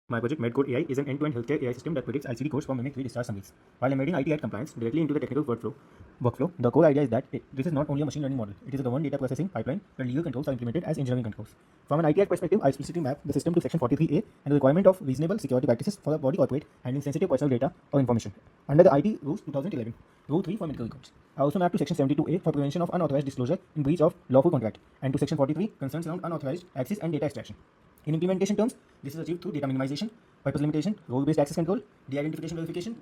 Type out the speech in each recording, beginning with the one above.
My project MedCode AI is an end-to-end healthcare AI system that predicts ICD codes from mimic 3 discharge summaries. While embedding IT Act compliance directly into the technical workflow, the core idea is that this is not only a machine learning model, it is a governed data processing pipeline where legal controls are implemented as engineering controls. From an IT Act perspective, I explicitly map the system to Section 43A and the requirement of reasonable security practices for a body corporate handling sensitive personal data or information under the IT Rules 2011, Rule 3 for medical records. I also map to Section 72A for prevention of unauthorized disclosure in breach of lawful contract and to Section 43 concerns around unauthorized access and data extraction. In implementation terms, this is achieved through data minimization, purpose limitation, role-based access control, de-identification verification,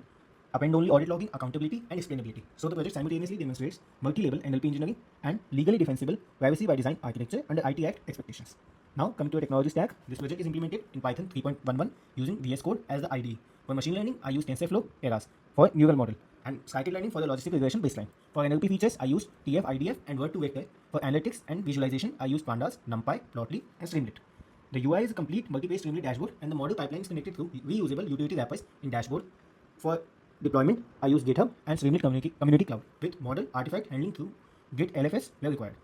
append-only audit logging, accountability, and explainability. So the project simultaneously demonstrates multi-level NLP engineering and legally defensible privacy by design architecture under IT Act expectations. Now coming to a technology stack, this project is implemented in Python 3.11 using VS Code as the IDE. For machine learning, I use TensorFlow Keras for neural model and scikit learning for the logistic regression baseline. For NLP features, I use TF, IDF, and word to vector. For analytics and visualization, I use pandas, NumPy, Plotly, and Streamlit. The UI is a complete multi-page Streamlit dashboard and the model pipeline is connected through reusable utility wrappers in dashboard. For deployment, I use GitHub and Streamlit Community Cloud with model artifact handling through Git LFS where required.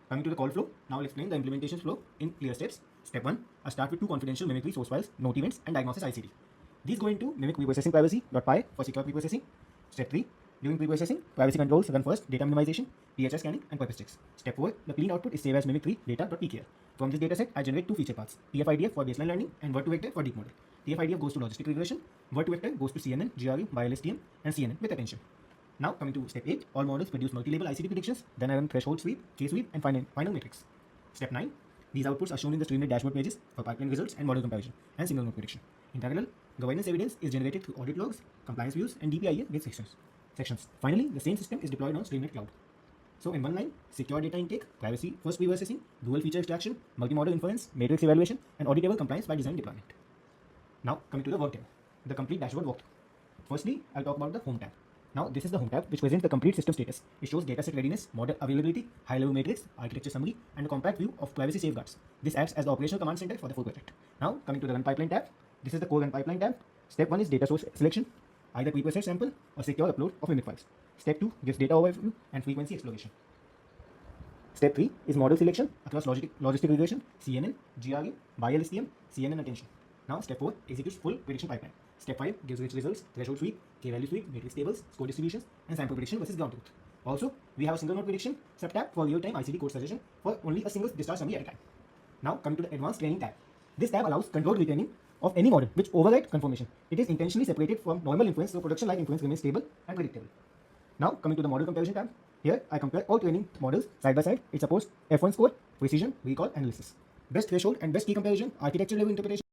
Coming to the call flow, now I'll explain the implementation flow in clear steps. Step 1, I start with two confidential mimicry source files, note events, and diagnosis ICD. These go into mimic preprocessing privacy.py for secure preprocessing. Step 3, during preprocessing, privacy controls run first, data minimization, PHR scanning, and purpose checks. Step 4, the clean output is saved as mimic3 data.pkr. From this dataset, I generate two feature paths, TF-IDF for baseline learning and word to vector for deep model. TF-IDF goes to logistic regression, word to vector goes to CNN, GRU, BiLSTM, and CNN with attention. Now coming to step 8, all models produce multi-level ICD predictions, then I run threshold sweep, K-sweep, and final matrix. Step 9, these outputs are shown in the Streamlit dashboard pages for pipeline results and model comparison and single node prediction. In parallel, governance evidence is generated through audit logs, compliance views, and DPIA with sections. Finally, the same system is deployed on Streamlit Cloud. So in one line, secure data intake, privacy first preprocessing, dual feature extraction, multi-model inference, matrix evaluation, and auditable compliance by design deployment. Now coming to the work tab, the complete dashboard walkthrough. Firstly, I'll talk about the home tab. Now this is the home tab which presents the complete system status. It shows dataset readiness, model availability, high-level matrix, architecture summary, and a compact view of privacy safeguards. This acts as the operational command center for the full project. Now coming to the run pipeline tab, this is the core run pipeline tab. Step 1 is data source selection, either preprocessed sample or secure upload of mimic files. Step 2 gives data overview and frequency exploration. Step 3 is model selection across logistic regression, CNN, GRU, BiLSTM, CNN attention. Now step 4 executes full prediction pipeline. Step 5 gives rich results, threshold sweep, K-value sweep, matrix tables, score distributions, and sample prediction versus ground truth. Also, we have a single node prediction subtab for real-time ICD code suggestion for only a single discharge summary at a time. Now coming to the advanced training tab. This tab allows controlled retraining of any model which override conformation. It is intentionally separated from normal inference so production-like inference remains stable and predictable. Now coming to the model comparison tab. Here I compare all training models side by side. It supports F1 score, precision, recall, analysis. Best threshold and best key comparison, architecture level interpretation.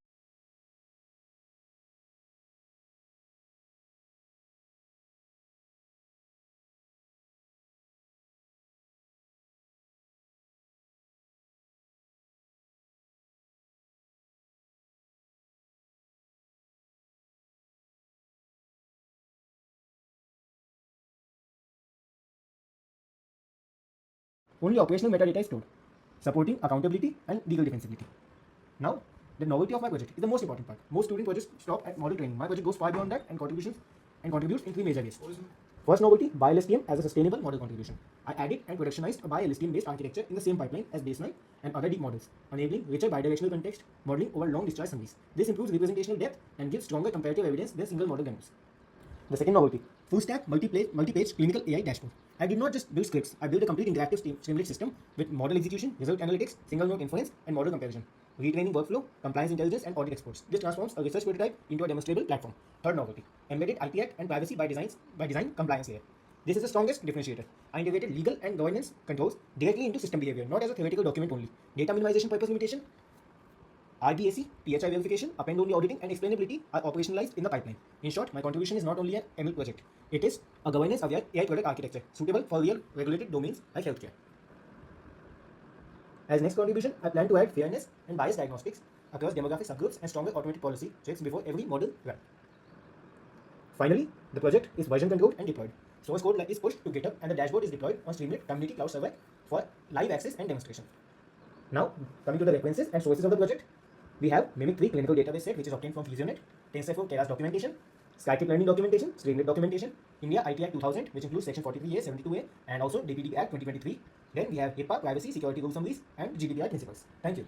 Only operational metadata is stored, supporting accountability and legal defensibility. Now, the novelty of my project is the most important part. Most student projects stop at model training. My project goes far beyond that and contributes in three major ways. First novelty, BiLSTM as a sustainable model contribution. I added and productionized a BiLSTM based architecture in the same pipeline as baseline and other deep models, enabling richer bidirectional context modeling over long discharge summaries. This improves representational depth and gives stronger comparative evidence than single model demos. The second novelty, full stack multi-page clinical AI dashboard. I did not just build scripts, I built a complete interactive Streamlit system with model execution, result analytics, single node inference, and model comparison, retraining workflow, compliance intelligence, and audit exports. This transforms a research prototype into a demonstrable platform. Third novelty, embedded IT Act and privacy by design compliance layer. This is the strongest differentiator. I integrated legal and governance controls directly into system behavior, not as a theoretical document only. Data minimization purpose limitation, RBAC, PHI verification, append-only auditing, and explainability are operationalized in the pipeline. In short, my contribution is not only an ML project, it is a governance-aware AI product architecture suitable for real regulated domains like healthcare. As next contribution, I plan to add fairness and bias diagnostics across demographic subgroups and stronger automated policy checks before every model run. Finally, the project is version controlled and deployed. Source code is pushed to GitHub and the dashboard is deployed on Streamlit Community Cloud Server for live access and demonstration. Now, coming to the references and sources of the project. We have mimic3 clinical database set which is obtained from FusionNet, TensorFlow Keras documentation, scikit learning documentation, Streamlit documentation, India IT Act 2000 which includes Section 43A, 72A and also DPD Act 2023. Then we have HIPAA, privacy, security rule summaries and GDPR principles. Thank you.